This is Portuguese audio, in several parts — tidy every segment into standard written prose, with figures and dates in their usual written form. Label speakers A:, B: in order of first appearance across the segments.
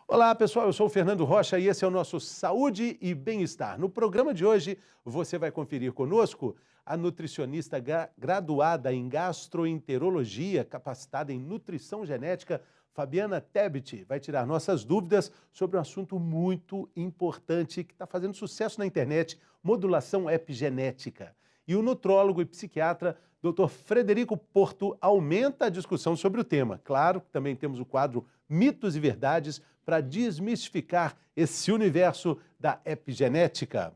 A: Olá pessoal, eu sou o Fernando Rocha e esse é o nosso Saúde e Bem-Estar. No programa de hoje você vai conferir conosco a nutricionista graduada em gastroenterologia, capacitada em nutrição genética, Fabiana Tebet. Vai tirar nossas dúvidas sobre um assunto muito importante que está fazendo sucesso na internet, modulação epigenética. E o nutrólogo e psiquiatra Dr. Frederico Porto aumenta a discussão sobre o tema. Claro, também temos o quadro Mitos e Verdades para desmistificar esse universo da epigenética.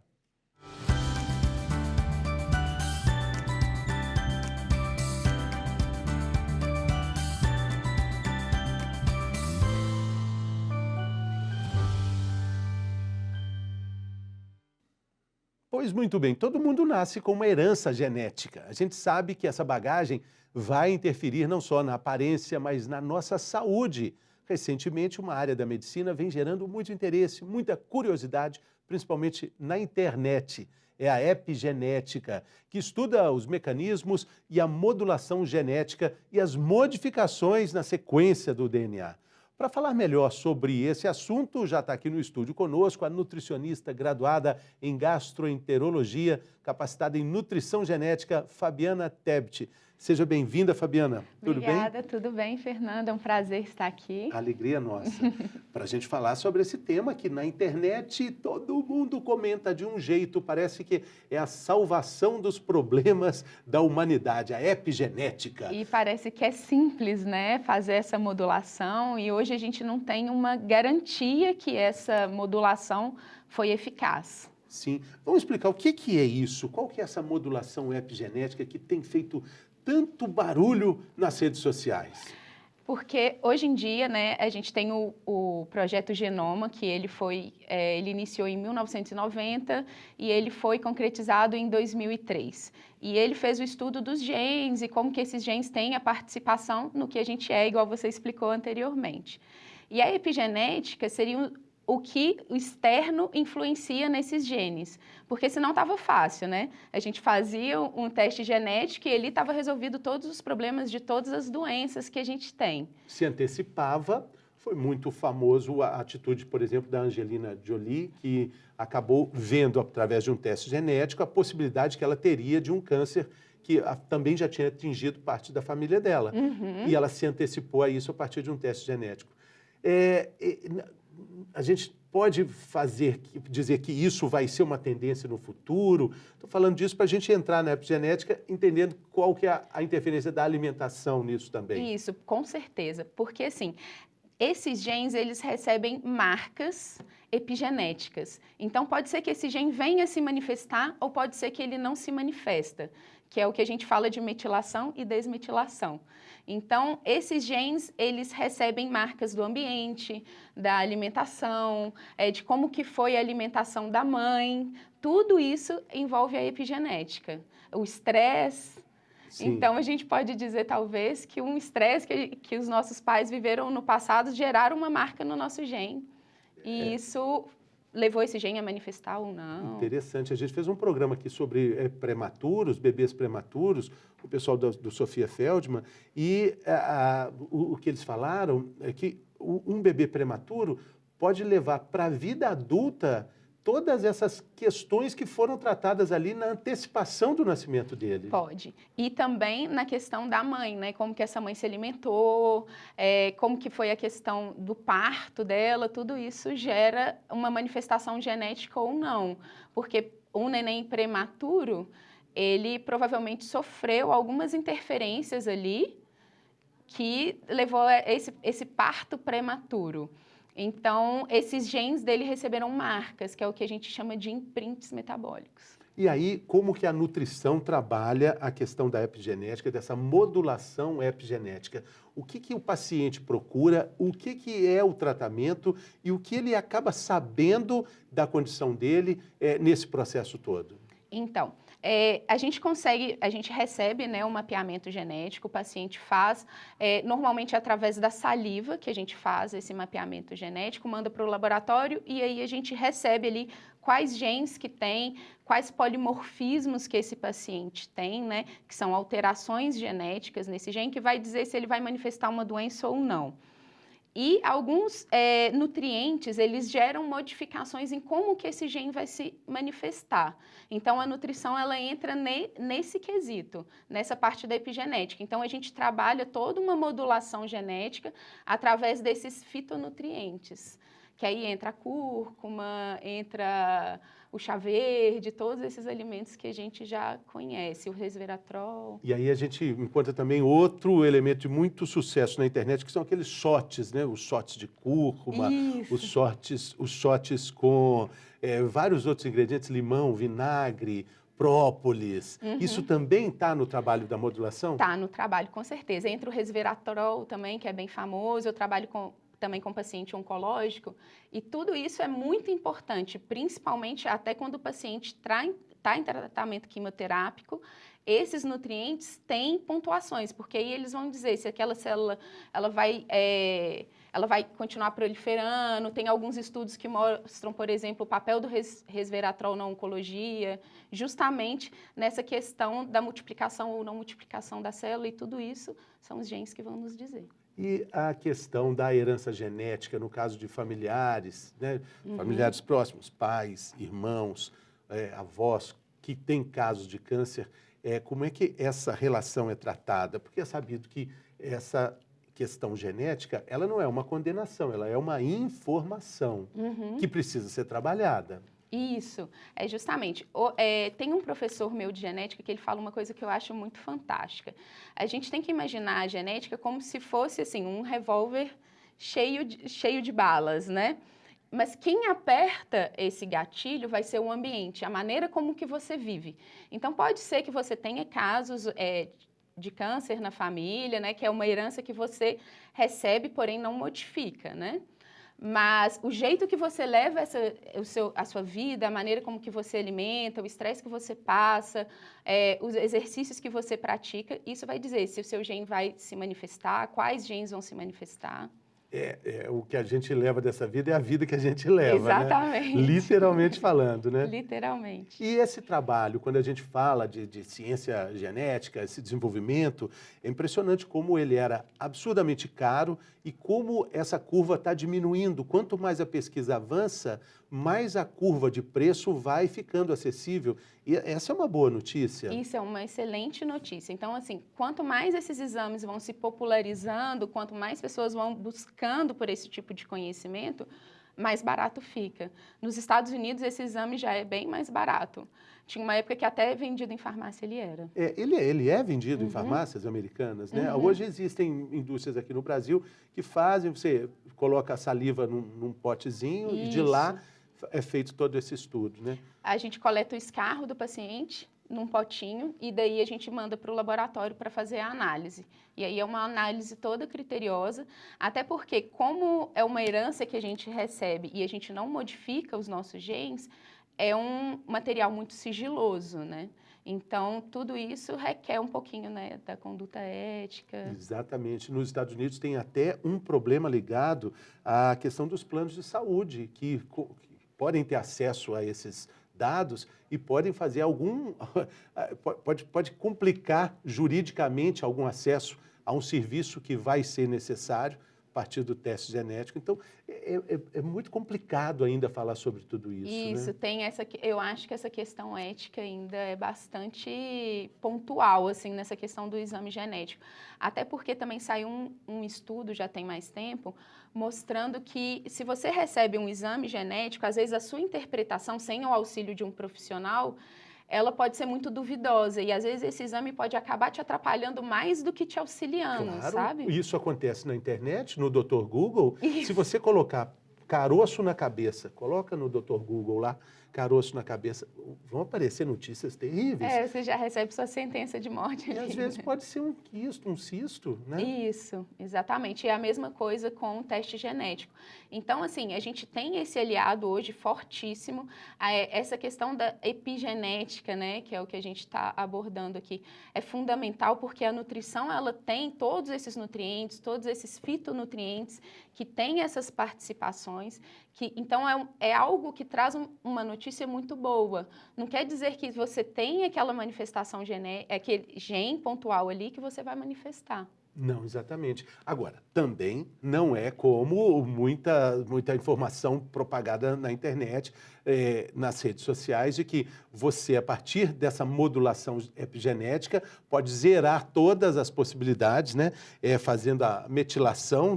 A: Pois muito bem, todo mundo nasce com uma herança genética. A gente sabe que essa bagagem vai interferir não só na aparência, mas na nossa saúde. Recentemente, uma área da medicina vem gerando muito interesse, muita curiosidade, principalmente na internet. É a epigenética, que estuda os mecanismos e a modulação genética e as modificações na sequência do DNA. Para falar melhor sobre esse assunto, já está aqui no estúdio conosco a nutricionista graduada em gastroenterologia, capacitada em nutrição genética, Fabiana Tebet. Seja bem-vinda, Fabiana. Tudo bem?
B: Obrigada, tudo bem, Fernanda? É um prazer estar aqui.
A: Alegria nossa. Para a gente falar sobre esse tema que na internet todo mundo comenta de um jeito, parece que é a salvação dos problemas da humanidade, a epigenética.
B: E parece que é simples, né, fazer essa modulação e hoje a gente não tem uma garantia que essa modulação foi eficaz.
A: Sim. Vamos explicar o que é isso? Qual que é essa modulação epigenética que tem feito tanto barulho nas redes sociais?
B: Porque hoje em dia, né, a gente tem o projeto Genoma, que ele iniciou em 1990 e ele foi concretizado em 2003. E ele fez o estudo dos genes e como que esses genes têm a participação no que a gente é, igual você explicou anteriormente. E a epigenética seria o que o externo influencia nesses genes, porque senão estava fácil, né? A gente fazia um teste genético e ele estava resolvido todos os problemas de todas as doenças que a gente tem.
A: Se antecipava, foi muito famoso a atitude, por exemplo, da Angelina Jolie, que acabou vendo, através de um teste genético, a possibilidade que ela teria de um câncer que também já tinha atingido parte da família dela. E ela se antecipou a isso a partir de um teste genético. A gente pode dizer que isso vai ser uma tendência no futuro? Estou falando disso para a gente entrar na epigenética, entendendo qual que é a interferência da alimentação nisso também.
B: Isso, com certeza, porque assim, esses genes, eles recebem marcas epigenéticas. Então, pode ser que esse gene venha se manifestar ou pode ser que ele não se manifesta, que é o que a gente fala de metilação e desmetilação. Então, esses genes, eles recebem marcas do ambiente, da alimentação, de como que foi a alimentação da mãe. Tudo isso envolve a epigenética. O estresse.
A: Sim.
B: Então, a gente pode dizer, talvez, que um estresse que os nossos pais viveram no passado geraram uma marca no nosso gene. E isso levou esse gene a manifestar ou não.
A: Interessante. A gente fez um programa aqui sobre prematuros, bebês prematuros, o pessoal do Sofia Feldman, e o que eles falaram é que um bebê prematuro pode levar para a vida adulta todas essas questões que foram tratadas ali na antecipação do nascimento dele.
B: Pode. E também na questão da mãe, né? Como que essa mãe se alimentou, como que foi a questão do parto dela, tudo isso gera uma manifestação genética ou não. Porque um neném prematuro, ele provavelmente sofreu algumas interferências ali que levou a esse parto prematuro. Então, esses genes dele receberam marcas, que é o que a gente chama de imprints metabólicos.
A: E aí, como que a nutrição trabalha a questão da epigenética, dessa modulação epigenética? O que o paciente procura, o que é o tratamento e o que ele acaba sabendo da condição dele nesse processo todo?
B: Então, a gente recebe, né, um mapeamento genético, o paciente faz, normalmente através da saliva, que a gente faz esse mapeamento genético, manda para o laboratório e aí a gente recebe ali quais genes que tem, quais polimorfismos que esse paciente tem, né, que são alterações genéticas nesse gene, que vai dizer se ele vai manifestar uma doença ou não. E alguns nutrientes, eles geram modificações em como que esse gene vai se manifestar. Então, a nutrição, ela entra nesse quesito, nessa parte da epigenética. Então, a gente trabalha toda uma modulação genética através desses fitonutrientes. Que aí entra a cúrcuma, entra o chá verde, todos esses alimentos que a gente já conhece, o resveratrol.
A: E aí a gente encontra também outro elemento de muito sucesso na internet, que são aqueles shots, né? Os shots de cúrcuma, os shots com vários outros ingredientes, limão, vinagre, própolis. Isso também está no trabalho da modulação?
B: Está no trabalho, com certeza. Entra o resveratrol também, que é bem famoso. Eu trabalho também com paciente oncológico, e tudo isso é muito importante, principalmente até quando o paciente está em tratamento quimioterápico. Esses nutrientes têm pontuações, porque aí eles vão dizer se aquela célula ela vai continuar proliferando. Tem alguns estudos que mostram, por exemplo, o papel do resveratrol na oncologia, justamente nessa questão da multiplicação ou não multiplicação da célula, e tudo isso são os genes que vão nos dizer.
A: E a questão da herança genética, no caso de familiares, né? Familiares próximos, pais, irmãos, avós, que têm casos de câncer, como é que essa relação é tratada? Porque é sabido que essa questão genética, ela não é uma condenação, ela é uma informação que precisa ser trabalhada.
B: Isso, justamente. Tem um professor meu de genética que ele fala uma coisa que eu acho muito fantástica. A gente tem que imaginar a genética como se fosse assim, um revólver cheio de balas, né? Mas quem aperta esse gatilho vai ser o ambiente, a maneira como que você vive. Então, pode ser que você tenha casos de câncer na família, né? Que é uma herança que você recebe, porém não modifica, né? Mas o jeito que você leva a sua vida, a maneira como que você alimenta, o estresse que você passa, os exercícios que você pratica, isso vai dizer se o seu gene vai se manifestar, quais genes vão se manifestar.
A: O que a gente leva dessa vida é a vida que a gente leva,
B: exatamente,
A: né? Literalmente falando, né?
B: Literalmente.
A: E esse trabalho, quando a gente fala de ciência genética, esse desenvolvimento, é impressionante como ele era absurdamente caro e como essa curva está diminuindo. Quanto mais a pesquisa avança, mais a curva de preço vai ficando acessível. E essa é uma boa notícia.
B: Isso é uma excelente notícia. Então, assim, quanto mais esses exames vão se popularizando, quanto mais pessoas vão buscando por esse tipo de conhecimento, mais barato fica. Nos Estados Unidos, esse exame já é bem mais barato. Tinha uma época que até vendido em farmácia ele era.
A: Ele é vendido em farmácias americanas, né? Hoje existem indústrias aqui no Brasil que fazem, você coloca a saliva num potezinho e de lá é feito todo esse estudo, né?
B: A gente coleta o escarro do paciente num potinho e daí a gente manda para o laboratório para fazer a análise. E aí é uma análise toda criteriosa, até porque como é uma herança que a gente recebe e a gente não modifica os nossos genes, é um material muito sigiloso, né? Então, tudo isso requer um pouquinho, né, da conduta ética.
A: Exatamente. Nos Estados Unidos tem até um problema ligado à questão dos planos de saúde, que podem ter acesso a esses dados e podem fazer pode complicar juridicamente algum acesso a um serviço que vai ser necessário a partir do teste genético. Então, é muito complicado ainda falar sobre tudo isso.
B: Isso,
A: né?
B: Eu acho que essa questão ética ainda é bastante pontual, assim, nessa questão do exame genético. Até porque também saiu um estudo, já tem mais tempo, mostrando que se você recebe um exame genético, às vezes a sua interpretação, sem o auxílio de um profissional, ela pode ser muito duvidosa e às vezes esse exame pode acabar te atrapalhando mais do que te auxiliando,
A: Claro,
B: sabe?
A: Isso acontece na internet, no Dr. Google. Se você colocar caroço na cabeça, coloca no Dr. Google lá, caroço na cabeça, vão aparecer notícias terríveis.
B: Você já recebe sua sentença de morte.
A: E às vezes pode ser um quisto, um cisto, né?
B: Isso, exatamente. E é a mesma coisa com o teste genético. Então, assim, a gente tem esse aliado hoje fortíssimo, essa questão da epigenética, né, que é o que a gente está abordando aqui, é fundamental porque a nutrição, ela tem todos esses nutrientes, todos esses fitonutrientes que têm essas participações, então é algo que traz uma notícia muito boa. Não quer dizer que você tem aquela manifestação genética, aquele gene pontual ali que você vai manifestar.
A: Não, exatamente. Agora, também não é como muita informação propagada na internet, nas redes sociais, de que você, a partir dessa modulação epigenética, pode zerar todas as possibilidades, né? Fazendo a metilação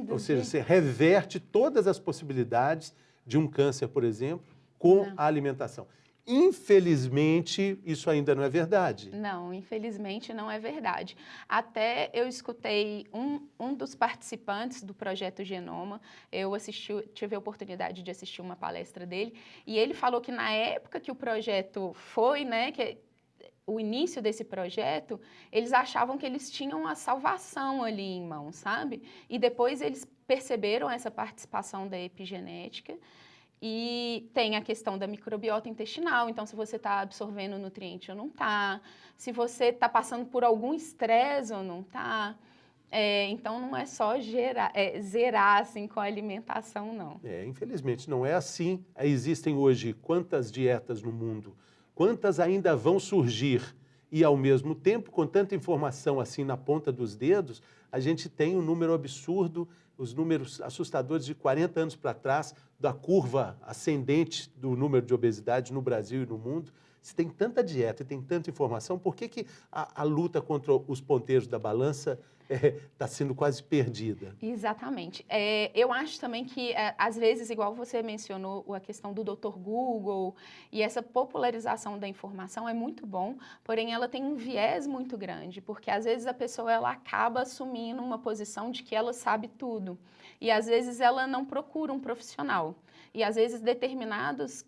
A: ou seja, você reverte todas as possibilidades de um câncer, por exemplo, com a alimentação. Infelizmente, isso ainda não é verdade.
B: Não, infelizmente não é verdade. Até eu escutei um dos participantes do Projeto Genoma, tive a oportunidade de assistir uma palestra dele, e ele falou que na época que o projeto foi, né, o início desse projeto, eles achavam que eles tinham a salvação ali em mãos, sabe? E depois eles perceberam essa participação da epigenética. E tem a questão da microbiota intestinal, então se você está absorvendo nutriente ou não está, se você está passando por algum estresse ou não está. Então não é só zerar assim, com a alimentação, não.
A: Infelizmente não é assim. Existem hoje quantas dietas no mundo, quantas ainda vão surgir, e ao mesmo tempo, com tanta informação assim na ponta dos dedos, a gente tem um número absurdo, os números assustadores de 40 anos para trás, da curva ascendente do número de obesidade no Brasil e no mundo. Se tem tanta dieta e tem tanta informação, por que a luta contra os ponteiros da balança está sendo quase perdida?
B: Exatamente. Eu acho também que, às vezes, igual você mencionou, a questão do Dr. Google e essa popularização da informação é muito bom, porém ela tem um viés muito grande, porque às vezes a pessoa ela acaba assumindo uma posição de que ela sabe tudo e às vezes ela não procura um profissional e às vezes determinados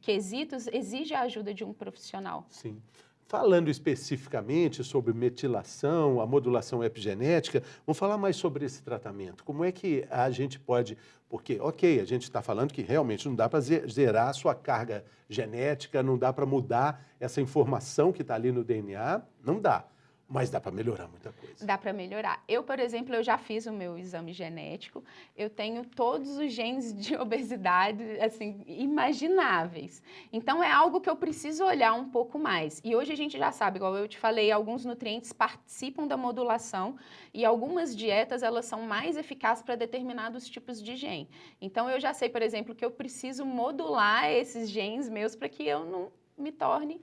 B: quesitos exigem a ajuda de um profissional.
A: Sim. Falando especificamente sobre metilação, a modulação epigenética, vamos falar mais sobre esse tratamento. Como é que a gente pode... Porque, ok, a gente está falando que realmente não dá para zerar a sua carga genética, não dá para mudar essa informação que está ali no DNA, não dá. Mas dá para melhorar muita coisa.
B: Dá para melhorar. Eu, por exemplo, eu já fiz o meu exame genético, eu tenho todos os genes de obesidade, assim, imagináveis. Então, é algo que eu preciso olhar um pouco mais. E hoje a gente já sabe, igual eu te falei, alguns nutrientes participam da modulação e algumas dietas, elas são mais eficazes para determinados tipos de gene. Então, eu já sei, por exemplo, que eu preciso modular esses genes meus para que eu não me torne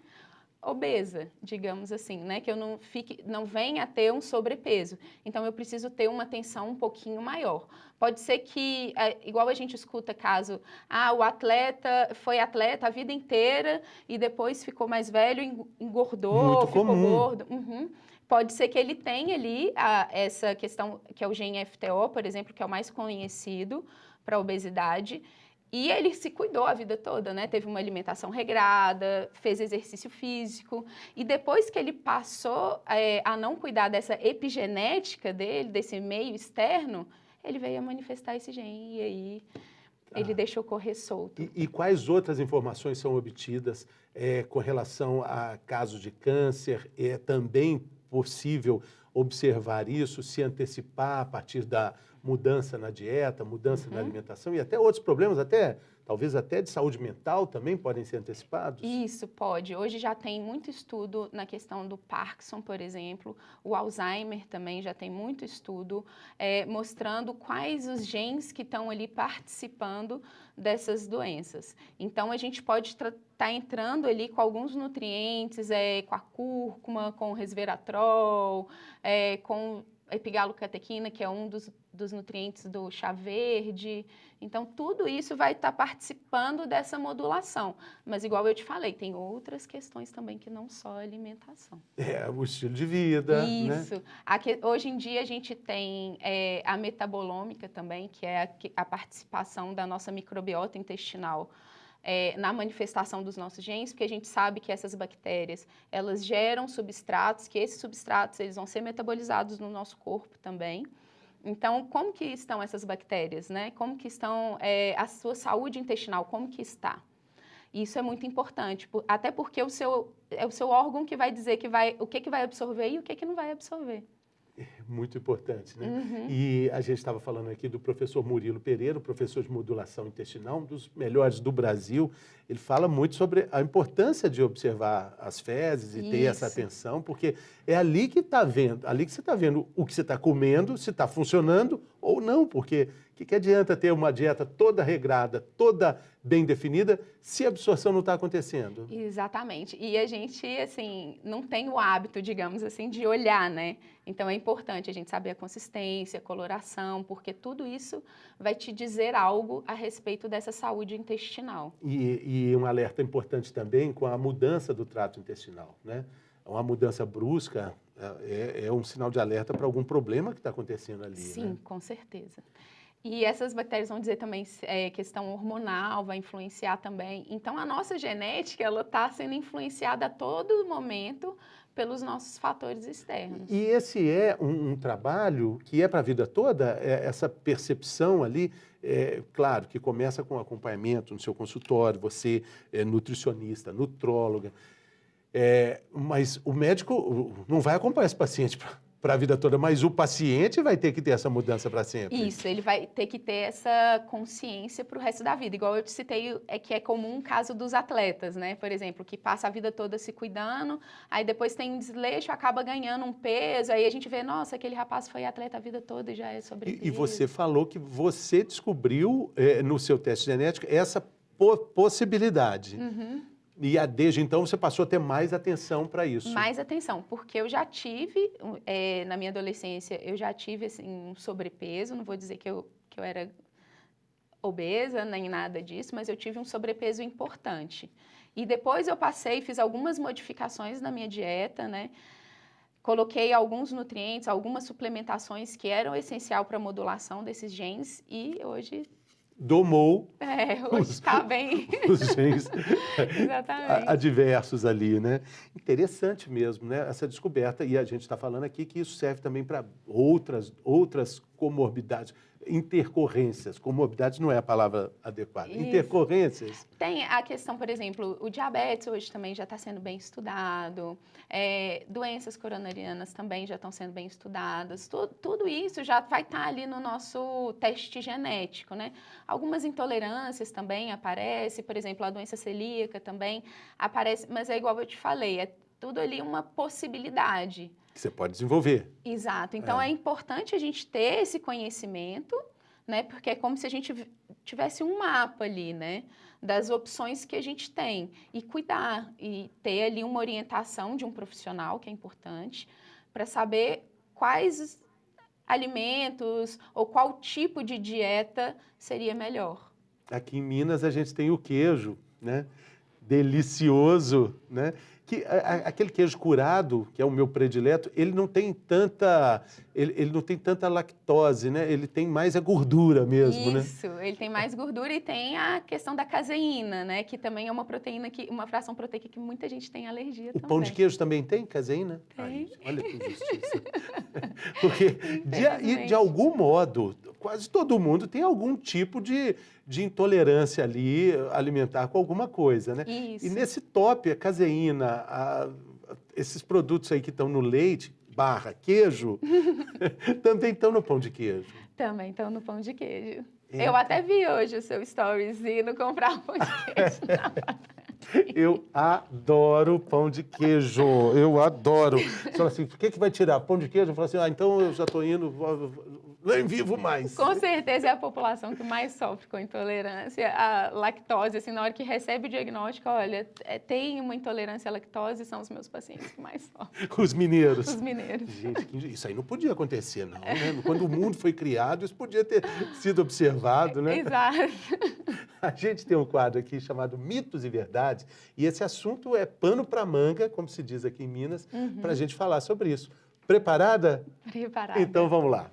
B: obesa, digamos assim, né? Que eu não venha a ter um sobrepeso. Então, eu preciso ter uma atenção um pouquinho maior. Pode ser que, igual a gente escuta caso, o atleta foi atleta a vida inteira e depois ficou mais velho, engordou, ficou gordo. Pode ser que ele tenha ali essa questão, que é o gene FTO, por exemplo, que é o mais conhecido para obesidade. E ele se cuidou a vida toda, né? Teve uma alimentação regrada, fez exercício físico. E depois que ele passou a não cuidar dessa epigenética dele, desse meio externo, ele veio a manifestar esse gene. E aí ele deixou correr solto.
A: E quais outras informações são obtidas com relação a casos de câncer? É também possível observar isso, se antecipar a partir da mudança na dieta, mudança na alimentação e até outros problemas, talvez até de saúde mental também podem ser antecipados?
B: Isso, pode. Hoje já tem muito estudo na questão do Parkinson, por exemplo, o Alzheimer também já tem muito estudo mostrando quais os genes que estão ali participando dessas doenças. Então, a gente pode estar entrando ali com alguns nutrientes, com a cúrcuma, com o resveratrol, com a epigalocatequina, que é um dos nutrientes do chá verde. Então, tudo isso vai estar participando dessa modulação. Mas, igual eu te falei, tem outras questões também que não só a alimentação.
A: O estilo de vida,
B: isso.
A: Né?
B: Hoje em dia, a gente tem a metabolômica também, que é a participação da nossa microbiota intestinal na manifestação dos nossos genes, porque a gente sabe que essas bactérias, elas geram substratos, que esses substratos eles vão ser metabolizados no nosso corpo também. Então, como que estão essas bactérias, né? Como que estão a sua saúde intestinal, como que está? Isso é muito importante, até porque é o seu órgão que vai dizer o que vai absorver e o que não vai absorver.
A: Muito importante, né?
B: Uhum.
A: E a gente estava falando aqui do professor Murilo Pereira, professor de modulação intestinal, um dos melhores do Brasil. Ele fala muito sobre a importância de observar as fezes e ter essa
B: Isso.
A: atenção, porque é ali que está vendo, ali que você está vendo o que você está comendo, se está funcionando ou não, porque o que adianta ter uma dieta toda regrada, toda bem definida, se a absorção não está acontecendo?
B: Exatamente. E a gente, assim, não tem o hábito, digamos assim, de olhar, né? Então é importante a gente saber a consistência, a coloração, porque tudo isso vai te dizer algo a respeito dessa saúde intestinal.
A: E um alerta importante também com a mudança do trato intestinal, né? Uma mudança brusca é um sinal de alerta para algum problema que está acontecendo ali,
B: Sim,
A: né?
B: com certeza. E essas bactérias vão dizer também questão hormonal, vai influenciar também. Então, a nossa genética, ela está sendo influenciada a todo momento pelos nossos fatores externos.
A: E esse é um trabalho que é para a vida toda, essa percepção ali, claro, que começa com acompanhamento no seu consultório, você é nutricionista, nutróloga, mas o médico não vai acompanhar esse paciente para a vida toda, mas o paciente vai ter que ter essa mudança para sempre.
B: Isso, ele vai ter que ter essa consciência para o resto da vida. Igual eu te citei, que é comum o caso dos atletas, né? Por exemplo, que passa a vida toda se cuidando, aí depois tem um desleixo, acaba ganhando um peso, aí a gente vê, nossa, aquele rapaz foi atleta a vida toda e já é sobrepeso.
A: E você falou que você descobriu no seu teste genético essa possibilidade.
B: Uhum.
A: E desde então você passou a ter mais atenção para isso.
B: Mais atenção, porque eu já tive, na minha adolescência, eu já tive assim, um sobrepeso, não vou dizer que eu era obesa, nem nada disso, mas eu tive um sobrepeso importante. E depois eu passei, fiz algumas modificações na minha dieta, né? Coloquei alguns nutrientes, algumas suplementações que eram essencial para a modulação desses genes e hoje...
A: Domou
B: hoje está bem.
A: os genes
B: Exatamente.
A: adversos ali, né? Interessante mesmo, né? Essa descoberta. E a gente está falando aqui que isso serve também para outras comorbidades, intercorrências. Comorbidades não é a palavra adequada.
B: Isso.
A: Intercorrências.
B: Tem a questão, por exemplo, o diabetes hoje também já está sendo bem estudado, doenças coronarianas também já estão sendo bem estudadas, tudo isso já vai estar ali no nosso teste genético, né? Algumas intolerâncias também aparecem, por exemplo, a doença celíaca também aparece, mas é igual eu te falei, é tudo ali uma possibilidade.
A: Que você pode desenvolver.
B: Exato. Então, é importante a gente ter esse conhecimento, né? Porque é como se a gente tivesse um mapa ali, né? Das opções que a gente tem. E cuidar, e ter ali uma orientação de um profissional, que é importante, para saber quais alimentos ou qual tipo de dieta seria melhor.
A: Aqui em Minas a gente tem o queijo, né? Delicioso, né? Aquele queijo curado, que é o meu predileto, ele não tem tanta lactose, né? Ele tem mais a gordura mesmo, né?
B: Isso, ele tem mais gordura e tem a questão da caseína, né? Que também é uma proteína, uma fração proteica que muita gente tem alergia também.
A: O pão de queijo também tem caseína?
B: Tem.
A: Ai, olha que injustiça. Porque, de algum modo, quase todo mundo tem algum tipo de intolerância ali alimentar com alguma coisa, né?
B: Isso.
A: E nesse top, a caseína, esses produtos aí que estão no leite, queijo, também estão no pão de queijo.
B: Também estão no pão de queijo. Eu até vi hoje o seu stories indo comprar um pão de queijo.
A: Eu adoro pão de queijo, eu adoro. Você fala assim, por que vai tirar pão de queijo? Eu falo assim, então eu já estou indo, nem vivo mais.
B: Com certeza é a população que mais sofre com intolerância à lactose. Assim, na hora que recebe o diagnóstico, olha, tem uma intolerância à lactose, são os meus pacientes que mais sofrem.
A: Os mineiros.
B: Os mineiros.
A: Gente, isso aí não podia acontecer, não, né? Quando o mundo foi criado, isso podia ter sido observado, né?
B: Exato.
A: A gente tem um quadro aqui chamado Mitos e Verdades, e esse assunto é pano para manga, como se diz aqui em Minas, para a gente falar sobre isso. Preparada?
B: Preparada.
A: Então vamos lá.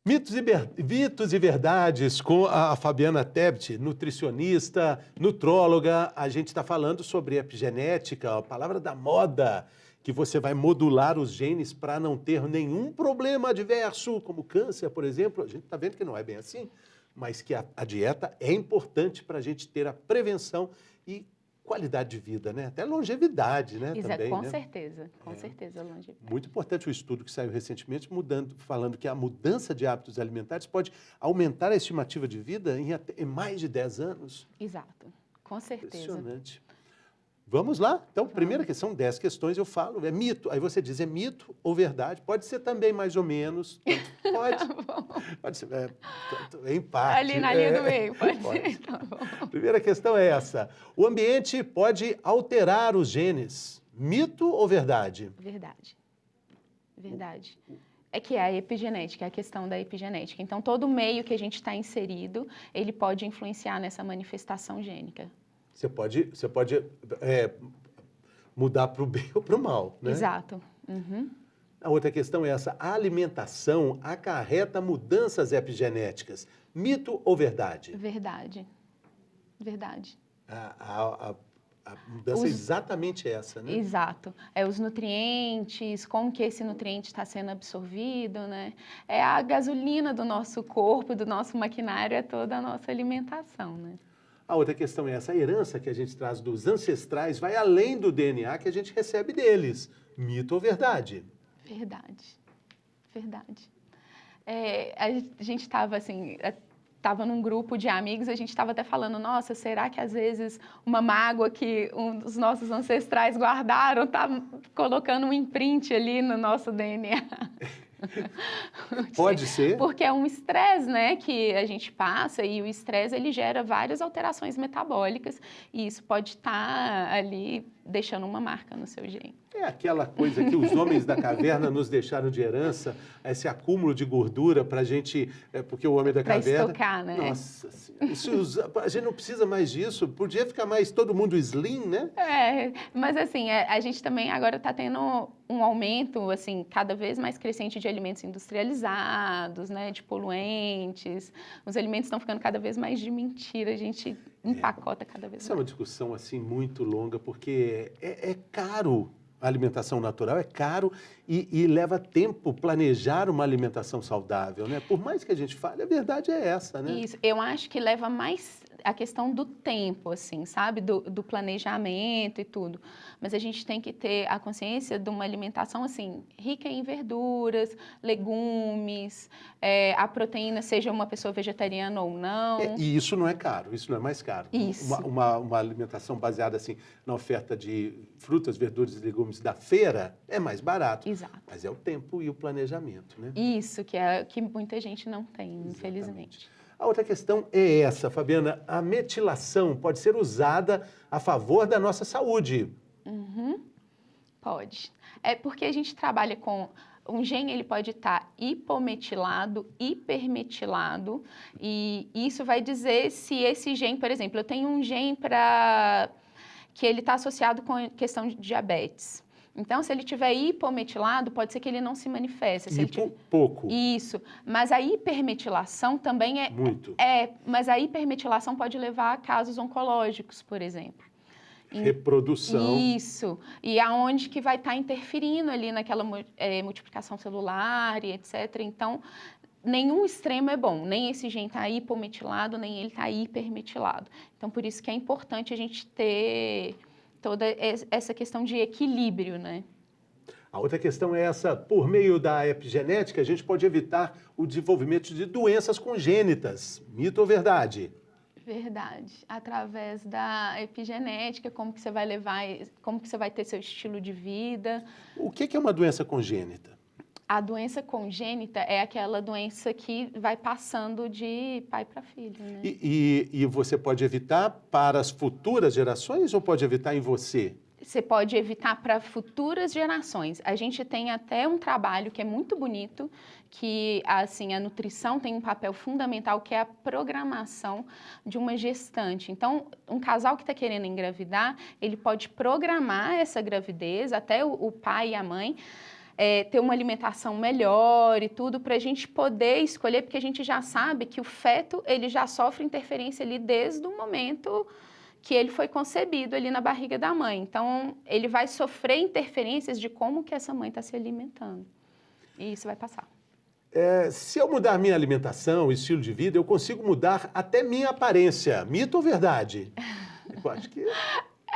A: Mitos e verdades com a Fabiana Tebet, nutricionista, nutróloga. A gente está falando sobre epigenética, a palavra da moda, que você vai modular os genes para não ter nenhum problema adverso, como câncer, por exemplo. A gente está vendo que não é bem assim, mas que a dieta é importante para a gente ter a prevenção e qualidade de vida, né? Até longevidade, né? Também,
B: com
A: né?
B: certeza, com certeza, longevidade.
A: Muito importante o estudo que saiu recentemente, falando que a mudança de hábitos alimentares pode aumentar a estimativa de vida em mais de 10 anos.
B: Exato, com certeza.
A: Impressionante. Vamos lá? Então, primeira questão, 10 questões, eu falo, é mito. Aí você diz, é mito ou verdade? Pode ser também mais ou menos. Pode. Pode ser, empate.
B: Ali na linha do meio, pode ser. Tá bom.
A: Primeira questão é essa. O ambiente pode alterar os genes. Mito ou verdade?
B: Verdade. Verdade. É que é a epigenética, é a questão da epigenética. Então, todo meio que a gente está inserido, ele pode influenciar nessa manifestação gênica.
A: Você pode mudar para o bem ou para o mal, né?
B: Exato. Uhum.
A: A outra questão é essa. A alimentação acarreta mudanças epigenéticas. Mito ou verdade?
B: Verdade. Verdade.
A: A mudança é exatamente essa, né?
B: Exato. É os nutrientes, como que esse nutriente está sendo absorvido, né? É a gasolina do nosso corpo, do nosso maquinário, é toda a nossa alimentação, né?
A: A outra questão é essa. A herança que a gente traz dos ancestrais vai além do DNA que a gente recebe deles. Mito ou verdade?
B: Verdade. Verdade. A gente estava assim... Estava num grupo de amigos, a gente estava até falando, nossa, será que às vezes uma mágoa que um dos nossos ancestrais guardaram está colocando um imprint ali no nosso DNA?
A: Pode ser.
B: Porque é um estresse, né, que a gente passa e o estresse ele gera várias alterações metabólicas e isso pode estar ali deixando uma marca no seu gene.
A: É aquela coisa que os homens da caverna nos deixaram de herança, esse acúmulo de gordura para a gente, porque o homem da caverna...
B: Para estocar, né?
A: Nossa Senhora, a gente não precisa mais disso, podia ficar mais todo mundo slim, né?
B: Mas assim, a gente também agora está tendo um aumento, assim, cada vez mais crescente de alimentos industrializados, né, de poluentes, os alimentos estão ficando cada vez mais de mentira, a gente empacota cada vez mais.
A: Essa é uma discussão, assim, muito longa, porque é caro. A alimentação natural é caro e leva tempo planejar uma alimentação saudável, né? Por mais que a gente fale, a verdade é essa, né?
B: Isso, eu acho que leva mais a questão do tempo, assim, sabe? Do planejamento e tudo. Mas a gente tem que ter a consciência de uma alimentação, assim, rica em verduras, legumes, a proteína, seja uma pessoa vegetariana ou não.
A: E isso não é caro, isso não é mais caro.
B: Isso.
A: Uma alimentação baseada, assim, na oferta de frutas, verduras e legumes da feira é mais barato.
B: Exato.
A: Mas é o tempo e o planejamento, né?
B: Isso, que muita gente não tem, infelizmente.
A: A outra questão é essa, Fabiana. A metilação pode ser usada a favor da nossa saúde.
B: Uhum. Pode. É porque a gente trabalha com... Um gene ele pode estar hipometilado, hipermetilado, e isso vai dizer se esse gene, por exemplo, eu tenho um gene que ele está associado com a questão de diabetes. Então, se ele tiver hipometilado, pode ser que ele não se manifeste.
A: Pouco.
B: Isso. Mas a hipermetilação também é...
A: Muito.
B: Mas a hipermetilação pode levar a casos oncológicos, por exemplo.
A: Reprodução.
B: Isso. E aonde que vai estar interferindo ali naquela multiplicação celular e etc. Então, nenhum extremo é bom. Nem esse gene está hipometilado, nem ele está hipermetilado. Então, por isso que é importante a gente ter toda essa questão de equilíbrio, né?
A: A outra questão é essa, por meio da epigenética, a gente pode evitar o desenvolvimento de doenças congênitas. Mito ou verdade?
B: Verdade. Através da epigenética, como que você vai levar, como que você vai ter seu estilo de vida.
A: O que é uma doença congênita?
B: A doença congênita é aquela doença que vai passando de pai para filho, né?
A: E você pode evitar para as futuras gerações ou pode evitar em você?
B: Você pode evitar para futuras gerações. A gente tem até um trabalho que é muito bonito, que assim, a nutrição tem um papel fundamental, que é a programação de uma gestante. Então, um casal que está querendo engravidar, ele pode programar essa gravidez, até o pai e a mãe, ter uma alimentação melhor e tudo, para a gente poder escolher, porque a gente já sabe que o feto ele já sofre interferência ali desde o momento que ele foi concebido ali na barriga da mãe. Então, ele vai sofrer interferências de como que essa mãe está se alimentando. E isso vai passar.
A: Se eu mudar minha alimentação, estilo de vida, eu consigo mudar até minha aparência. Mito ou verdade? Eu acho que...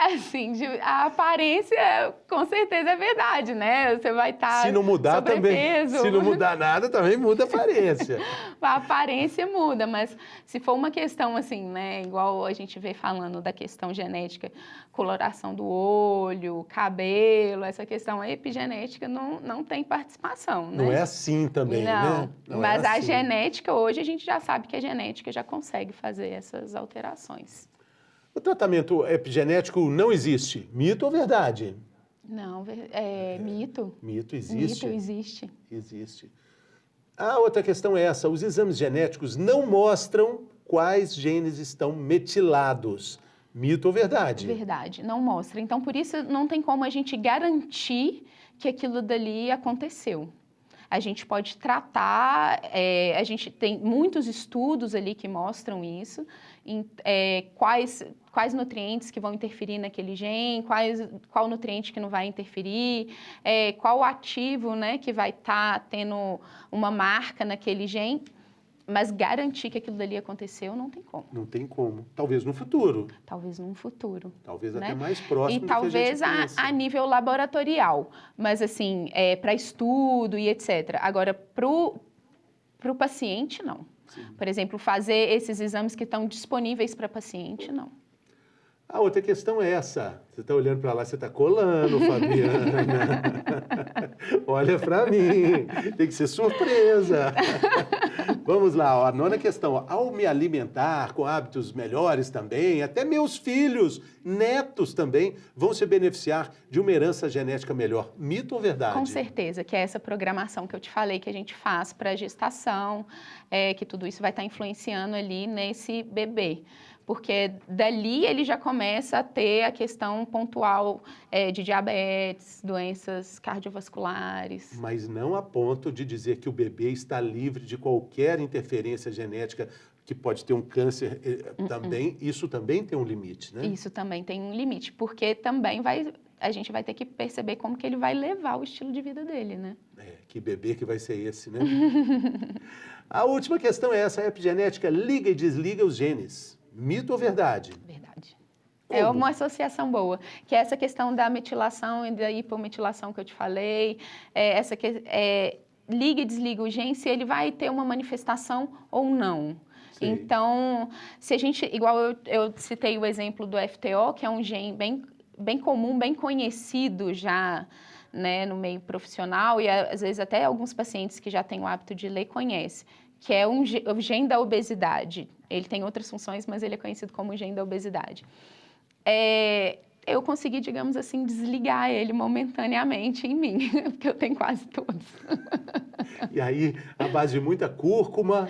B: Assim, a aparência com certeza é verdade, né? Você vai estar
A: Se não mudar também,
B: sobrepeso.
A: se não mudar nada, também muda a aparência.
B: A aparência muda, mas se for uma questão assim, né? Igual a gente vê falando da questão genética, coloração do olho, cabelo, essa questão epigenética não tem participação, né?
A: Não é assim também, né? Não
B: Mas
A: é
B: a
A: assim.
B: genética, hoje a gente já sabe que a genética já consegue fazer essas alterações.
A: O tratamento epigenético não existe. Mito ou verdade?
B: Não, mito.
A: Mito existe.
B: Mito existe.
A: Existe. A outra questão é essa: os exames genéticos não mostram quais genes estão metilados. Mito ou verdade?
B: Verdade, não mostra. Então, por isso, não tem como a gente garantir que aquilo dali aconteceu. A gente pode tratar, a gente tem muitos estudos ali que mostram isso, quais nutrientes que vão interferir naquele gene, qual nutriente que não vai interferir, qual ativo, né, que vai estar tendo uma marca naquele gene, mas garantir que aquilo dali aconteceu não tem como.
A: Não tem como. Talvez no futuro.
B: Talvez num futuro.
A: Talvez
B: né?
A: até mais próximo
B: e
A: do que a gente
B: talvez
A: pensa.
B: a nível laboratorial, mas assim, para estudo e etc. Agora, para o paciente, não.
A: Sim.
B: Por exemplo, fazer esses exames que estão disponíveis para paciente, não.
A: A outra questão é essa. Você está olhando para lá, você está colando, Fabiana. Olha para mim. Tem que ser surpresa. Vamos lá, ó, a nona questão. Ao me alimentar com hábitos melhores também, até meus filhos, netos também, vão se beneficiar de uma herança genética melhor. Mito ou verdade?
B: Com certeza, que é essa programação que eu te falei que a gente faz para a gestação, que tudo isso vai estar influenciando ali nesse bebê. Porque dali ele já começa a ter a questão pontual de diabetes, doenças cardiovasculares.
A: Mas não a ponto de dizer que o bebê está livre de qualquer interferência genética que pode ter um câncer também. Isso também tem um limite, né?
B: Isso também tem um limite, porque também a gente vai ter que perceber como que ele vai levar o estilo de vida dele, né?
A: Que bebê que vai ser esse, né? A última questão é essa: a epigenética liga e desliga os genes. Mito ou verdade?
B: Verdade.
A: Como?
B: É uma associação boa, que é essa questão da metilação e da hipometilação que eu te falei, liga e desliga o gene, se ele vai ter uma manifestação ou não. Sim. Então, se a gente, igual eu citei o exemplo do FTO, que é um gene bem comum, bem conhecido já, né, no meio profissional, e às vezes até alguns pacientes que já têm o hábito de ler conhecem, que é o gene da obesidade. Ele tem outras funções, mas ele é conhecido como o gene da obesidade. Eu consegui, digamos assim, desligar ele momentaneamente em mim, porque eu tenho quase todos.
A: E aí, a base de muita cúrcuma,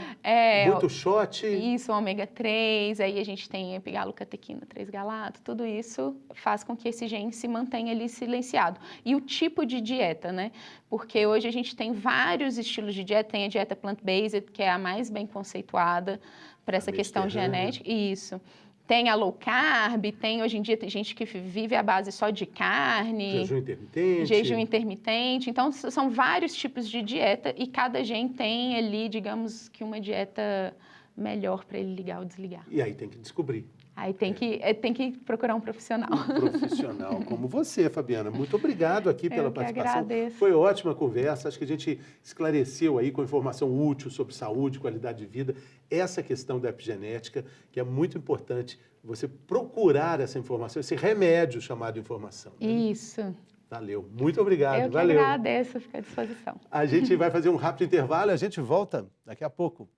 A: muito shot.
B: Isso, ômega 3, aí a gente tem epigalocatequina 3-galato, tudo isso faz com que esse gene se mantenha ali silenciado. E o tipo de dieta, né? Porque hoje a gente tem vários estilos de dieta, tem a dieta plant-based, que é a mais bem conceituada para essa questão genética. Isso. Tem a low carb, hoje em dia tem gente que vive à base só de carne.
A: Jejum intermitente.
B: Jejum intermitente. Então, são vários tipos de dieta e cada gene tem ali, digamos que uma dieta melhor para ele ligar ou desligar.
A: E aí tem que descobrir.
B: Aí tem que procurar um profissional.
A: Um profissional como você, Fabiana. Muito obrigado aqui pela participação.
B: Agradeço.
A: Foi ótima conversa. Acho que a gente esclareceu aí com informação útil sobre saúde, qualidade de vida, essa questão da epigenética, que é muito importante você procurar essa informação, esse remédio chamado informação. Né?
B: Isso.
A: Valeu. Muito obrigado.
B: Eu que
A: Valeu.
B: agradeço, fico à disposição.
A: A gente vai fazer um rápido intervalo e a gente volta daqui a pouco.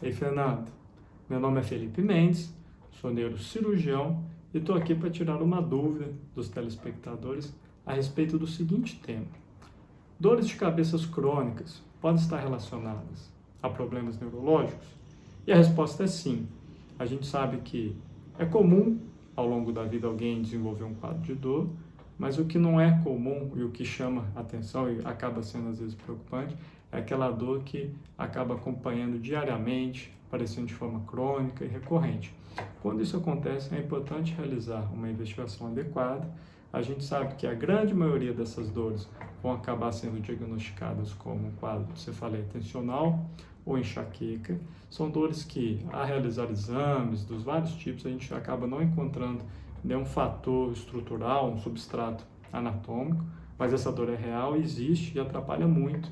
C: Ei, Fernando. Meu nome é Felipe Mendes, sou neurocirurgião e estou aqui para tirar uma dúvida dos telespectadores a respeito do seguinte tema. Dores de cabeças crônicas podem estar relacionadas a problemas neurológicos? E a resposta é sim. A gente sabe que é comum ao longo da vida alguém desenvolver um quadro de dor, mas o que não é comum e o que chama atenção e acaba sendo às vezes preocupante é aquela dor que acaba acompanhando diariamente, aparecendo de forma crônica e recorrente. Quando isso acontece, é importante realizar uma investigação adequada, a gente sabe que a grande maioria dessas dores vão acabar sendo diagnosticadas como um quadro de cefaleia tensional ou enxaqueca. São dores que, a realizar exames dos vários tipos, a gente acaba não encontrando nenhum fator estrutural, um substrato anatômico, mas essa dor é real, existe e atrapalha muito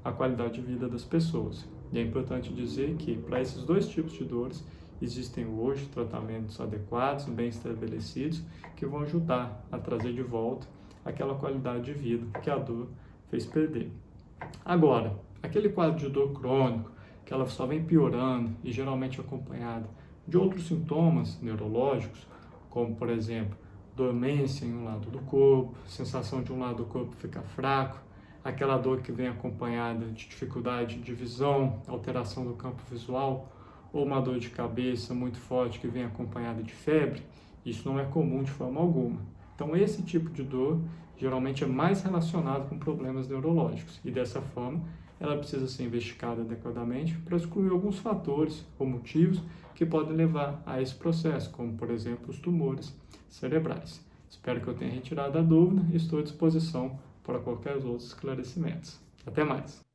C: a qualidade de vida das pessoas. E é importante dizer que, para esses dois tipos de dores, existem hoje tratamentos adequados, bem estabelecidos, que vão ajudar a trazer de volta aquela qualidade de vida que a dor fez perder. Agora, aquele quadro de dor crônico, que ela só vem piorando e geralmente acompanhada de outros sintomas neurológicos, como, por exemplo, dormência em um lado do corpo, sensação de um lado do corpo ficar fraco, aquela dor que vem acompanhada de dificuldade de visão, alteração do campo visual, ou uma dor de cabeça muito forte que vem acompanhada de febre, isso não é comum de forma alguma. Então, esse tipo de dor geralmente é mais relacionado com problemas neurológicos e, dessa forma, ela precisa ser investigada adequadamente para excluir alguns fatores ou motivos que podem levar a esse processo, como, por exemplo, os tumores cerebrais. Espero que eu tenha retirado a dúvida e estou à disposição para qualquer outros esclarecimentos. Até mais!